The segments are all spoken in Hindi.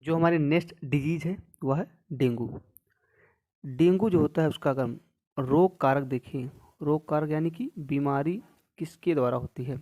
जो हमारी नेक्स्ट डिजीज है वह है डेंगू। डेंगू जो होता है उसका अगर हम रोग कारक देखें, रोग कारक यानी कि बीमारी किसके द्वारा होती है,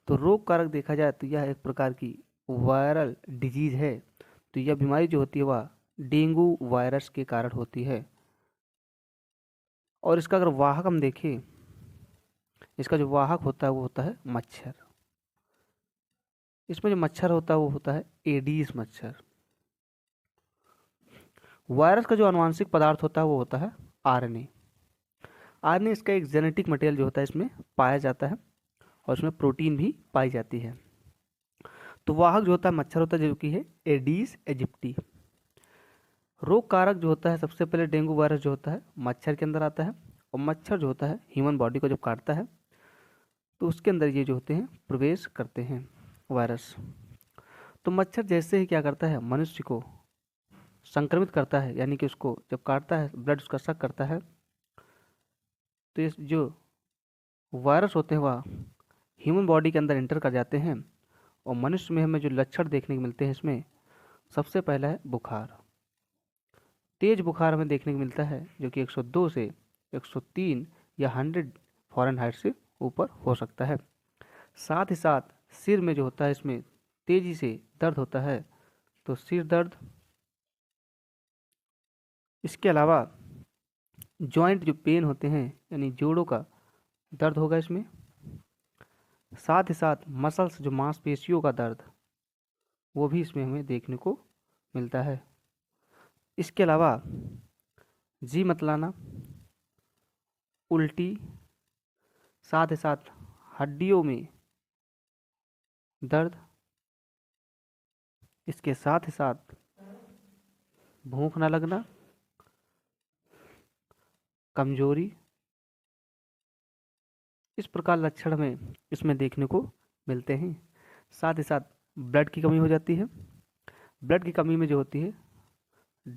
तो रोग कारक देखा जाए तो यह एक प्रकार की वायरल डिजीज है। तो यह बीमारी जो होती है वह डेंगू वायरस के कारण होती है। और इसका अगर वाहक हम देखें, इसका जो वाहक होता है वो होता है मच्छर। इसमें जो मच्छर होता है वो होता है एडीज मच्छर। वायरस का जो आनुवांशिक पदार्थ होता है वो होता है आरएनए। आरएनए इसका एक जेनेटिक मटेरियल जो होता है इसमें पाया जाता है और इसमें प्रोटीन भी पाई जाती है। तो वाहक जो होता है मच्छर होता है जो कि है एडीज एजिप्टी। रोग कारक जो होता है सबसे पहले डेंगू वायरस जो होता है मच्छर के अंदर आता है, और मच्छर जो होता है ह्यूमन बॉडी को जब काटता है तो उसके अंदर ये जो होते हैं प्रवेश करते हैं वायरस। तो मच्छर जैसे ही क्या करता है मनुष्य को संक्रमित करता है, यानी कि उसको जब काटता है ब्लड उसका सक करता है, तो ये जो वायरस होते हैं वह ह्यूमन बॉडी के अंदर एंटर कर जाते हैं। और मनुष्य में हमें जो लक्षण देखने को मिलते हैं इसमें सबसे पहला है बुखार। तेज बुखार हमें देखने को मिलता है जो कि 102 से 103 या 100 फ़ारेनहाइट से ऊपर हो सकता है। साथ ही साथ सिर में जो होता है इसमें तेजी से दर्द होता है, तो सिर दर्द। इसके अलावा जॉइंट जो पेन होते हैं यानी जोड़ों का दर्द होगा इसमें। साथ ही साथ मसल्स जो मांसपेशियों का दर्द वो भी इसमें हमें देखने को मिलता है। इसके अलावा जी मतलाना, उल्टी, साथ ही साथ हड्डियों में दर्द, इसके साथ ही साथ भूख न लगना, कमजोरी, इस प्रकार लक्षण हमें इसमें देखने को मिलते हैं। साथ ही साथ ब्लड की कमी हो जाती है। ब्लड की कमी में जो होती है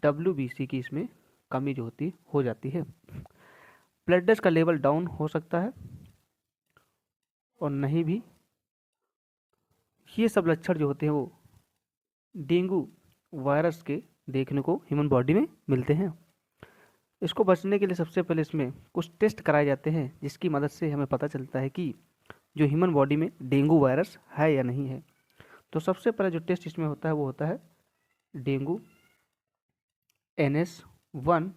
WBC की इसमें कमी जो होती हो जाती है। प्लेटलेट्स का लेवल डाउन हो सकता है और नहीं भी। ये सब लक्षण जो होते हैं वो डेंगू वायरस के देखने को ह्यूमन बॉडी में मिलते हैं। इसको बचने के लिए सबसे पहले इसमें कुछ टेस्ट कराए जाते हैं जिसकी मदद से हमें पता चलता है कि जो ह्यूमन बॉडी में डेंगू वायरस है या नहीं है। तो सबसे पहले जो टेस्ट इसमें होता है वो होता है डेंगू NS1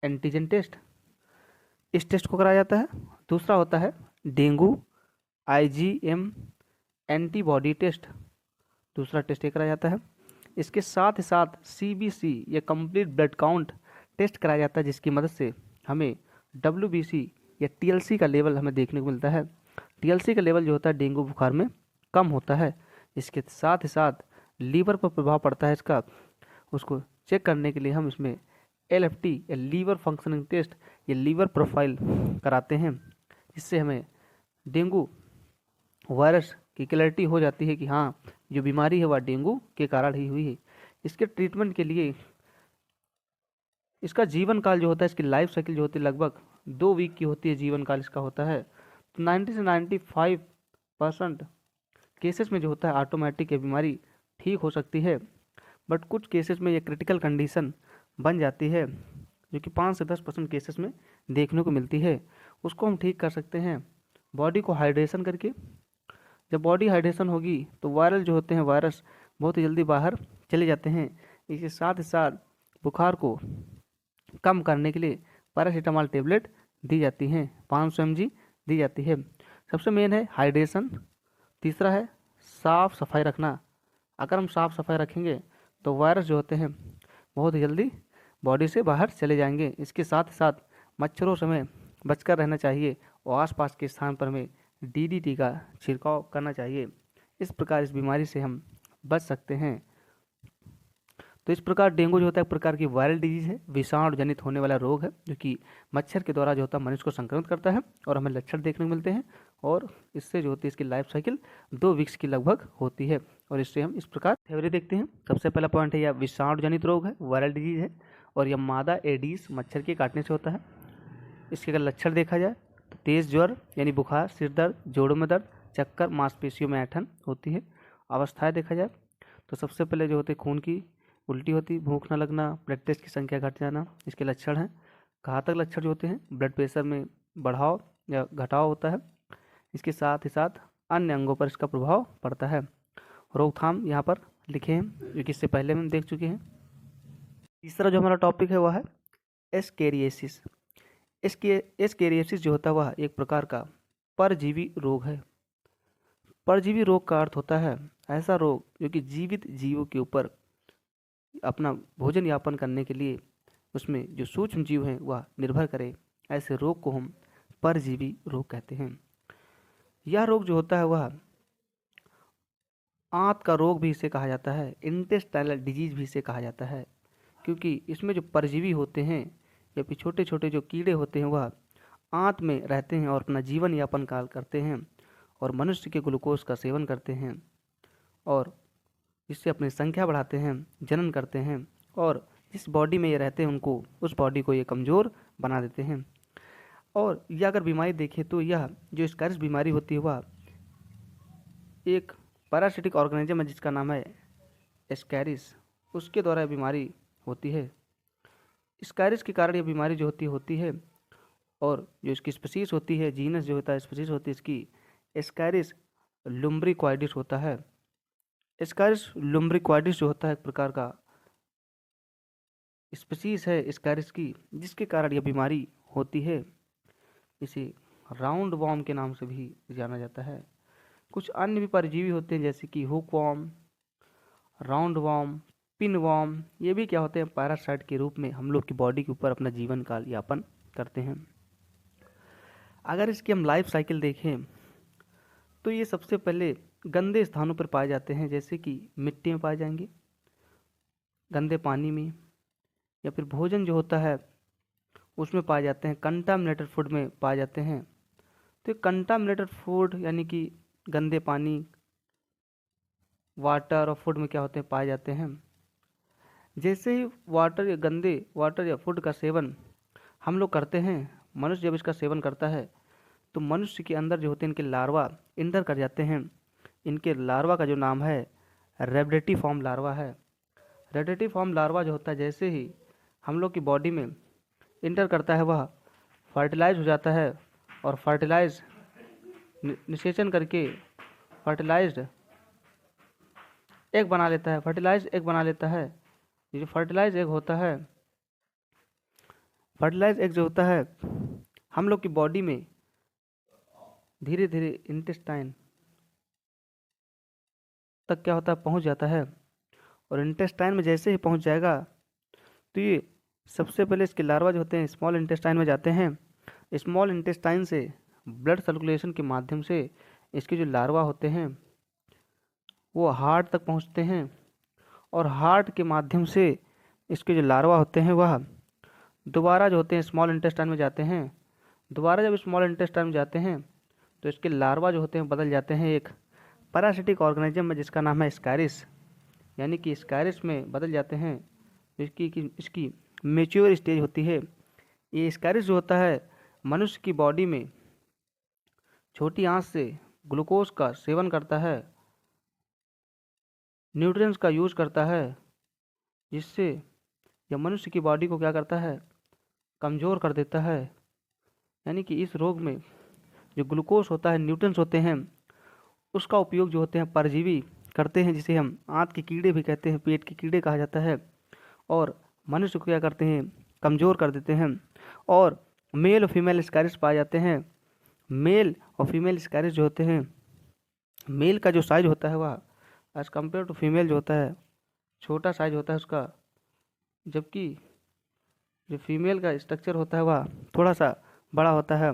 एंटीजन टेस्ट। इस टेस्ट को कराया जाता है। दूसरा होता है डेंगू IgM एंटीबॉडी टेस्ट। दूसरा टेस्ट ये कराया जाता है। इसके साथ ही साथ CBC या कंप्लीट ब्लड काउंट टेस्ट कराया जाता है जिसकी मदद से हमें WBC या TLC का लेवल हमें देखने को मिलता है। TLC का लेवल जो होता है डेंगू बुखार में कम होता है। इसके साथ ही साथ लीवर पर प्रभाव पड़ता है इसका, उसको चेक करने के लिए हम इसमें LFT या लीवर फंक्शनिंग टेस्ट या लीवर प्रोफाइल कराते हैं, जिससे हमें डेंगू वायरस की क्लैरिटी हो जाती है कि हाँ जो बीमारी है वह डेंगू के कारण ही हुई है। इसके ट्रीटमेंट के लिए इसका जीवन काल जो होता है, इसकी लाइफ साइकिल जो होती है लगभग 2 वीक की होती है, जीवन काल इसका होता है। तो 90 से 95% केसेस में जो होता है ऑटोमेटिक ये बीमारी ठीक हो सकती है। बट कुछ केसेस में ये क्रिटिकल कंडीशन बन जाती है जो कि 5 से 10% केसेस में देखने को मिलती है। उसको हम ठीक कर सकते हैं बॉडी को हाइड्रेशन करके। जब बॉडी हाइड्रेशन होगी तो वायरल जो होते हैं वायरस बहुत ही जल्दी बाहर चले जाते हैं। इसके साथ ही साथ बुखार को कम करने के लिए पैरासीटामॉल टेबलेट दी जाती हैं, 500 mg दी जाती है। सबसे मेन है हाइड्रेशन। तीसरा है साफ़ सफाई रखना। अगर हम साफ़ सफाई रखेंगे तो वायरस जो होते हैं बहुत ही जल्दी बॉडी से बाहर चले जाएंगे। इसके साथ ही साथ मच्छरों से हमें बचकर रहना चाहिए और आसपास के स्थान पर हमें DDT का छिड़काव करना चाहिए। इस प्रकार इस बीमारी से हम बच सकते हैं। तो इस प्रकार डेंगू जो होता है एक प्रकार की वायरल डिजीज है, विषाणु जनित होने वाला रोग है जो कि मच्छर के द्वारा जो होता है मनुष्य को संक्रमित करता है और हमें लक्षण देखने को मिलते हैं। और इससे जो होती है इसकी लाइफ साइकिल 2 वीक्स की लगभग होती है। और इससे हम इस प्रकार थ्योरी देखते हैं। सबसे पहला पॉइंट है यह विषाणु जनित रोग है, वायरल डिजीज है, और यह मादा एडीज मच्छर के काटने से होता है। इसके अगर लक्षण देखा जाए तो तेज़ ज्वर यानी बुखार, सिर दर्द, जोड़ों में दर्द, चक्कर, मांसपेशियों में ऐंठन होती है। अवस्थाएं देखा जाए तो सबसे पहले जो होते खून की उल्टी होती, भूख न लगना, ब्लड टेस्ट की संख्या घट जाना, इसके लक्षण हैं। घातक लक्षण जो होते हैं, ब्लड प्रेशर में बढ़ाव या घटाव होता है। इसके साथ ही साथ अन्य अंगों पर इसका प्रभाव पड़ता है। रोकथाम यहाँ पर लिखे हैं जो कि इससे पहले हम देख चुके हैं। तीसरा जो हमारा टॉपिक है वह है एस्केरियासिस। एस्केरियासिस जो होता है वह एक प्रकार का परजीवी रोग है। परजीवी रोग का अर्थ होता है ऐसा रोग जो कि जीवित जीवों के ऊपर अपना भोजन यापन करने के लिए उसमें जो सूक्ष्म जीव हैं वह निर्भर करे। ऐसे रोग को हम परजीवी रोग कहते हैं। यह रोग जो होता है वह आंत का रोग भी इसे कहा जाता है, इंटेस्टाइनल डिजीज भी इसे कहा जाता है, क्योंकि इसमें जो परजीवी होते हैं या फिर छोटे छोटे जो कीड़े होते हैं वह आंत में रहते हैं और अपना जीवन यापन काल करते हैं और मनुष्य के ग्लूकोज का सेवन करते हैं और इससे अपनी संख्या बढ़ाते हैं, जनन करते हैं और जिस बॉडी में ये रहते हैं उनको उस बॉडी को ये कमज़ोर बना देते हैं। और यह अगर बीमारी देखें तो यह जो एस्केरिस बीमारी होती है वह एक पैरासिटिक ऑर्गेनिज्म है जिसका नाम है एस्केरिस, उसके द्वारा बीमारी होती है। एस्केरिस के कारण यह बीमारी जो होती है और जो इसकी स्पीशीज होती है, जीनस जो होता है, स्पीशीज होती है इसकी एस्केरिस लुम्ब्रिक्वाइडिस होता है। एस्केरिस लुम्ब्रिक्वाइडिस जो होता है एक प्रकार का स्पीशीज है एस्केरिस की, जिसके कारण यह बीमारी होती है। इसे राउंड वॉर्म के नाम से भी जाना जाता है। कुछ अन्य भी परजीवी होते हैं जैसे कि hookworm, roundworm, pinworm, ये भी क्या होते हैं पैरासाइट के रूप में हम लोग की बॉडी के ऊपर अपना जीवन काल यापन करते हैं। अगर इसकी हम लाइफ साइकिल देखें तो ये सबसे पहले गंदे स्थानों पर पाए जाते हैं, जैसे कि मिट्टी में पाए जाएंगे, गंदे पानी में, या फिर भोजन जो होता है उसमें पाए जाते हैं, कंटामिनेटेड फूड में पाए जाते हैं। तो कंटामिनेटेड फूड यानी कि गंदे पानी, वाटर और फूड में क्या होते हैं पाए जाते हैं। जैसे ही गंदे वाटर या फूड का सेवन हम लोग करते हैं, मनुष्य जब इसका सेवन करता है तो मनुष्य के अंदर जो होते हैं इनके लार्वा इंटर कर जाते हैं। इनके लार्वा का जो नाम है रेबडेटी फॉर्म लार्वा है। रेबडेटी फॉर्म लार्वा जो होता है जैसे ही हम लोग की बॉडी में इंटर करता है वह फर्टिलाइज हो जाता है और फर्टिलाइज निषेचन करके फर्टिलाइज्ड एग बना लेता है। फर्टिलाइज एग बना लेता है। ये जो फर्टिलाइज एग होता है, फर्टिलाइज एग जो होता है हम लोग की बॉडी में धीरे धीरे इंटेस्टाइन तक क्या होता है पहुंच जाता है और इंटेस्टाइन में जैसे ही पहुंच जाएगा तो ये सबसे पहले इसके लार्वा जो होते हैं स्मॉल इंटेस्टाइन में जाते हैं। स्मॉल इंटेस्टाइन से ब्लड सर्कुलेशन के माध्यम से इसके जो लार्वा होते हैं वो हार्ट तक पहुंचते हैं और हार्ट के माध्यम से इसके जो लार्वा होते हैं वह दोबारा जो होते हैं स्मॉल इंटेस्टाइन में जाते हैं। दोबारा जब स्मॉल इंटेस्टाइन में जाते हैं तो इसके लार्वा जो होते हैं बदल जाते हैं एक पैरासिटिक ऑर्गेनिज्म में जिसका नाम है एस्केरिस, यानी कि एस्केरिस में बदल जाते हैं। इसकी मैच्योर स्टेज होती है। ये एस्केरिस जो होता है मनुष्य की बॉडी में छोटी आंत से ग्लूकोज का सेवन करता है, न्यूट्रिएंट्स का यूज करता है, जिससे यह मनुष्य की बॉडी को क्या करता है कमज़ोर कर देता है। यानी कि इस रोग में जो ग्लूकोज होता है, न्यूट्रिएंट्स होते हैं, उसका उपयोग जो होते हैं परजीवी करते हैं, जिसे हम आंत के कीड़े भी कहते हैं, पेट के कीड़े कहा जाता है, और मनुष्य को क्या करते हैं कमज़ोर कर देते हैं। और मेल और फीमेल एस्केरिस पाए जाते हैं। मेल और फीमेल एस्केरिस जो होते हैं, मेल का जो साइज होता है वह एज़ कम्पेयर टू फीमेल जो होता है छोटा साइज होता है उसका, जबकि जो फीमेल का स्ट्रक्चर होता है वह थोड़ा सा बड़ा होता है।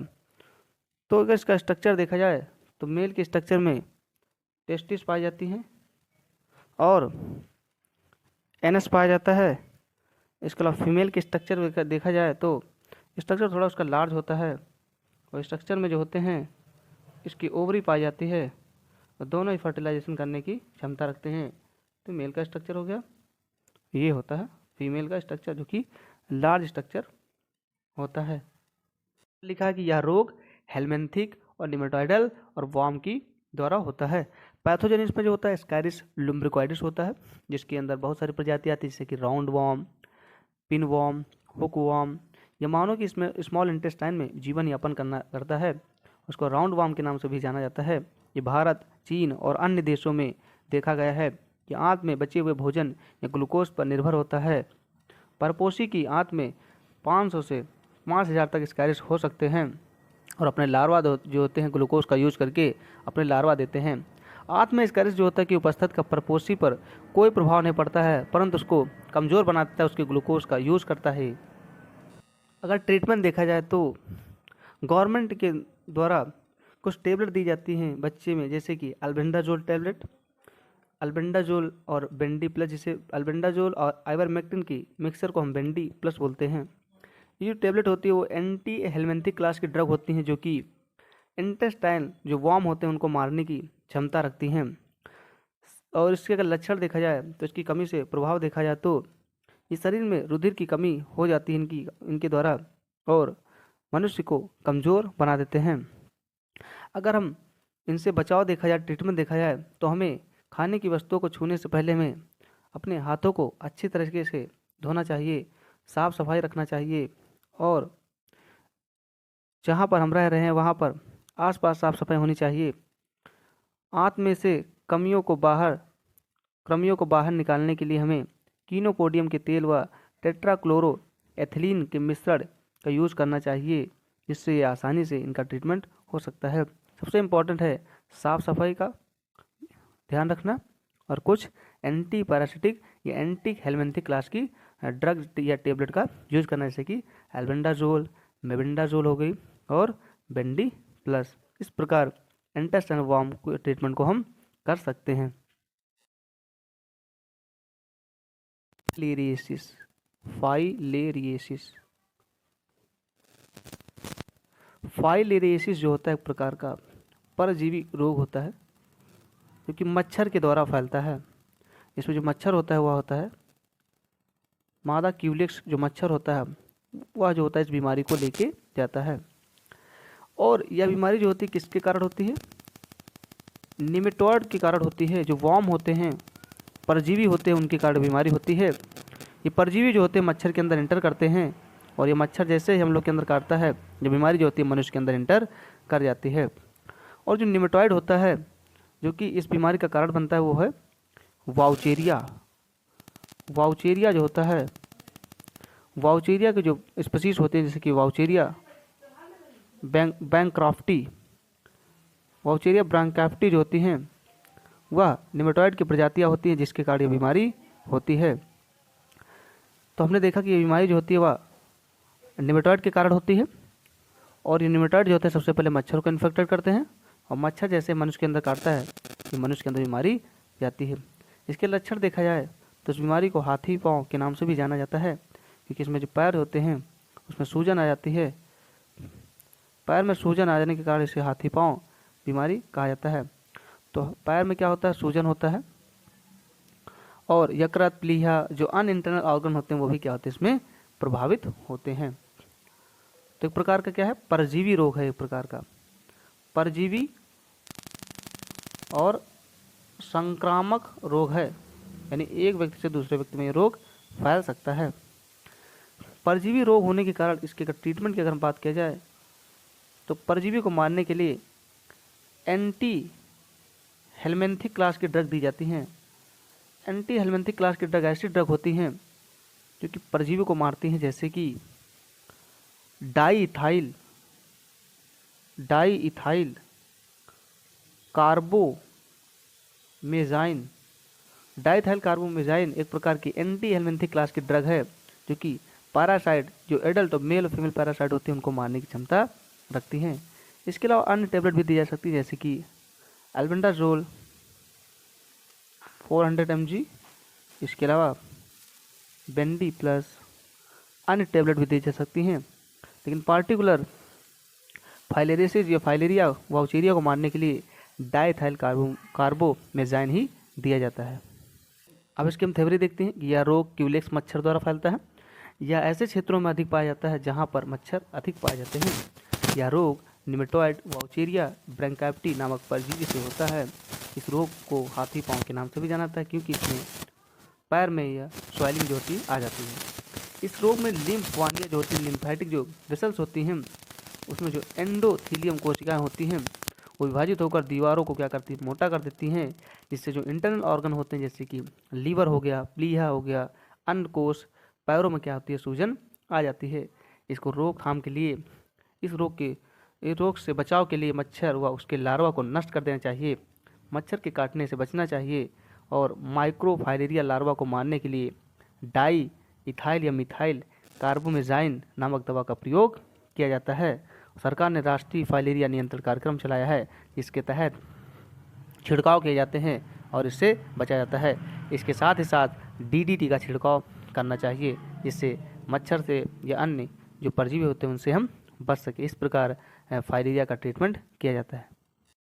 तो अगर इसका स्ट्रक्चर देखा जाए तो मेल के स्ट्रक्चर में टेस्टिस पाई जाती हैं और एनस पाया जाता है। इसके अलावा फीमेल के स्ट्रक्चर देखा जाए तो स्ट्रक्चर थोड़ा उसका लार्ज होता है और स्ट्रक्चर में जो होते हैं इसकी ओवरी पाई जाती है और दोनों ही फर्टिलाइजेशन करने की क्षमता रखते हैं। तो मेल का स्ट्रक्चर हो गया, ये होता है फीमेल का स्ट्रक्चर जो कि लार्ज स्ट्रक्चर होता है। लिखा है कि यह रोग हेलमिंथिक और निमेटोइडल और वॉर्म की द्वारा होता है। पैथोजन इसमें जो होता है स्कैरिस लुम्ब्रिकॉइडिस होता है, जिसके अंदर बहुत सारी प्रजाति आती है, जैसे कि roundworm, pinworm, hookworm. ये मानो कि इसमें स्मॉल इंटेस्टाइन में जीवन यापन करता है। उसको राउंड वॉर्म के नाम से भी जाना जाता है। ये भारत, चीन और अन्य देशों में देखा गया है कि आंत में बचे हुए भोजन या ग्लूकोज पर निर्भर होता है। परपोषी की आंत में 500 से 5000 तक स्कैरिस हो सकते हैं और अपने लार्वा जो होते हैं ग्लूकोज का यूज करके अपने लार्वा देते हैं। आंत में स्कैरिस जो होता है कि उपस्थित का परपोषी पर कोई प्रभाव नहीं पड़ता है, परंतु उसको कमज़ोर बना देता है, उसके ग्लूकोज का यूज़ करता है। अगर ट्रीटमेंट देखा जाए तो गवर्नमेंट के द्वारा कुछ टेबलेट दी जाती हैं बच्चे में, जैसे कि अल्बेंडाजोल टेबलेट, अल्बेंडाजोल और बेंडी प्लस, जिसे अल्बेंडाजोल और आइवरमेक्टिन की मिक्सर को हम बेंडी प्लस बोलते हैं। ये जो टेबलेट होती है वो एंटी हेलमिंथिक क्लास की ड्रग होती हैं, जो कि इंटेस्टाइन जो वॉर्म होते हैं उनको मारने की क्षमता रखती हैं। और इसके अगर लक्षण देखा जाए तो इसकी कमी से प्रभाव देखा जाए तो इस शरीर में रुधिर की कमी हो जाती है इनके द्वारा और मनुष्य को कमज़ोर बना देते हैं। अगर हम इनसे बचाव देखा जाए, ट्रीटमेंट देखा जाए, तो हमें खाने की वस्तुओं को छूने से पहले हमें अपने हाथों को अच्छी तरीके से धोना चाहिए, साफ सफाई रखना चाहिए और जहाँ पर हम रह रहे हैं वहाँ पर आसपास साफ सफाई होनी चाहिए। आंत में से कृमियों को बाहर निकालने के लिए हमें कीनोपोडियम के तेल व टेट्राक्लोरो एथिलीन के मिश्रण का यूज़ करना चाहिए, जिससे ये आसानी से इनका ट्रीटमेंट हो सकता है। सबसे इम्पॉर्टेंट है साफ़ सफाई का ध्यान रखना और कुछ एंटी पैरासिटिक या एंटी हेलमिंथिक क्लास की ड्रग या टेबलेट का यूज़ करना, जैसे कि एल्बेंडाजोल, मेबेंडाजोल हो गई और बेंडी प्लस। इस प्रकार इंटेस्टाइनल वॉर्म ट्रीटमेंट को हम कर सकते हैं। फाइलेरिएसिस जो होता है एक प्रकार का परजीवी रोग होता है, जो कि मच्छर के द्वारा फैलता है। इसमें जो मच्छर होता है वह होता है मादा क्यूलेक्स। जो मच्छर होता है वह जो होता है इस बीमारी को लेके जाता है। और यह बीमारी जो होती है किसके कारण होती है? निमेटोड के कारण होती है। जो वॉर्म होते हैं, परजीवी होते हैं, उनके कारण बीमारी होती है। ये परजीवी जो होते हैं मच्छर के अंदर इंटर करते हैं और ये मच्छर जैसे ही हम लोग के अंदर काटता है, जो बीमारी जो होती है मनुष्य के अंदर इंटर कर जाती है। और जो निमेटोइड होता है जो कि इस बीमारी का कारण बनता है वो है वाउचेरिया। वाउचेरिया जो होता है, वाउचेरिया के जो स्पीशीज होते हैं, जैसे कि वाउचेरिया बैंक्राफ्टी, वाउचेरिया ब्रांकाफ्टी जो होती हैं वह निमेटोइड की प्रजातियां होती हैं, जिसके कारण ये बीमारी होती है। तो हमने देखा कि ये बीमारी जो होती है वह निमेटोइड के कारण होती है और ये निमेटोइड जो होते हैं सबसे पहले मच्छर को इन्फेक्टेड करते हैं और मच्छर जैसे मनुष्य के अंदर काटता है तो मनुष्य के अंदर बीमारी जाती है। इसके लक्षण देखा जाए तो इस बीमारी को हाथी पाँव के नाम से भी जाना जाता है, क्योंकि इसमें जो पैर होते हैं उसमें सूजन आ जाती है। पैर में सूजन आ जाने के कारण इसे हाथी पाँव बीमारी कहा जाता है। तो पैर में क्या होता है? सूजन होता है और यकृत, प्लीहा जो अन्य इंटरनल ऑर्गन होते हैं वो भी क्या होते हैं इसमें प्रभावित होते हैं। तो एक प्रकार का क्या है? परजीवी रोग है। एक प्रकार का परजीवी और संक्रामक रोग है, यानी एक व्यक्ति से दूसरे व्यक्ति में ये रोग फैल सकता है। परजीवी रोग होने के कारण इसके ट्रीटमेंट की अगर हम बात किया जाए तो परजीवी को मारने के लिए एंटी हेलमिंथिक क्लास की ड्रग दी जाती हैं। एंटी हेलमिंथिक क्लास की ड्रग ऐसी ड्रग होती हैं जो कि परजीवी को मारती हैं, जैसे कि डाई कार्बोमेजाइन। डाईथाइल कार्बोमेजाइन एक प्रकार की एंटी हेलमिंथिक क्लास की ड्रग है, जो कि पैरासाइट जो एडल्ट और मेल और फीमेल पैरासाइट होती हैं उनको मारने की क्षमता रखती हैं। इसके अलावा अन्य टेबलेट भी दी जा सकती है, जैसे कि एल्बेंडाजोल 400 mg। इसके अलावा बेंडी प्लस अन्य टेबलेट भी दी जा सकती हैं, लेकिन पार्टिकुलर फाइलेरियासिस या फाइलेरिया वाउचेरिया को मारने के लिए डाईथाइल कार्बोमेजाइन ही दिया जाता है। अब इसकी हम थ्योरी देखते हैं कि यह रोग क्यूलेक्स मच्छर द्वारा फैलता है या ऐसे क्षेत्रों में अधिक पाया जाता है जहां पर मच्छर अधिक पाए जाते हैं। यह रोग निमेटोइड वाउचेरिया ब्रैंकाइप्टी नामक परजीवी से होता है। इस रोग को हाथी पाँव के नाम से भी जाना जाता है, क्योंकि इसमें पैर में या स्वेलिंग जो होती है आ जाती है। इस रोग में लिम्फ वाहिनियाँ जो होती हैं, लिम्फेटिक जो वेसल्स होती हैं, उसमें जो एंडोथीलियम कोशिकाएं होती हैं वो विभाजित होकर दीवारों को क्या करती है, मोटा कर देती हैं, जिससे जो इंटरनल ऑर्गन होते हैं जैसे कि लीवर हो गया, प्लीहा हो गया, अंडकोश, पैरों में क्या होती है, सूजन आ जाती है। इसको रोकथाम के लिए इस रोग से बचाव के लिए मच्छर व उसके लार्वा को नष्ट कर देना चाहिए, मच्छर के काटने से बचना चाहिए, और माइक्रोफाइलेरिया लार्वा को मारने के लिए डाई इथाइल या मिथाइल कार्बोमेजाइन नामक दवा का प्रयोग किया जाता है। सरकार ने राष्ट्रीय फाइलेरिया नियंत्रण कार्यक्रम चलाया है, जिसके तहत छिड़काव किए जाते हैं और इससे बचा जाता है। इसके साथ ही साथ डीडीटी का छिड़काव करना चाहिए, जिससे मच्छर से या अन्य जो परजीवी होते हैं उनसे हम बच सके। इस प्रकार फाइलेरिया का ट्रीटमेंट किया जाता है।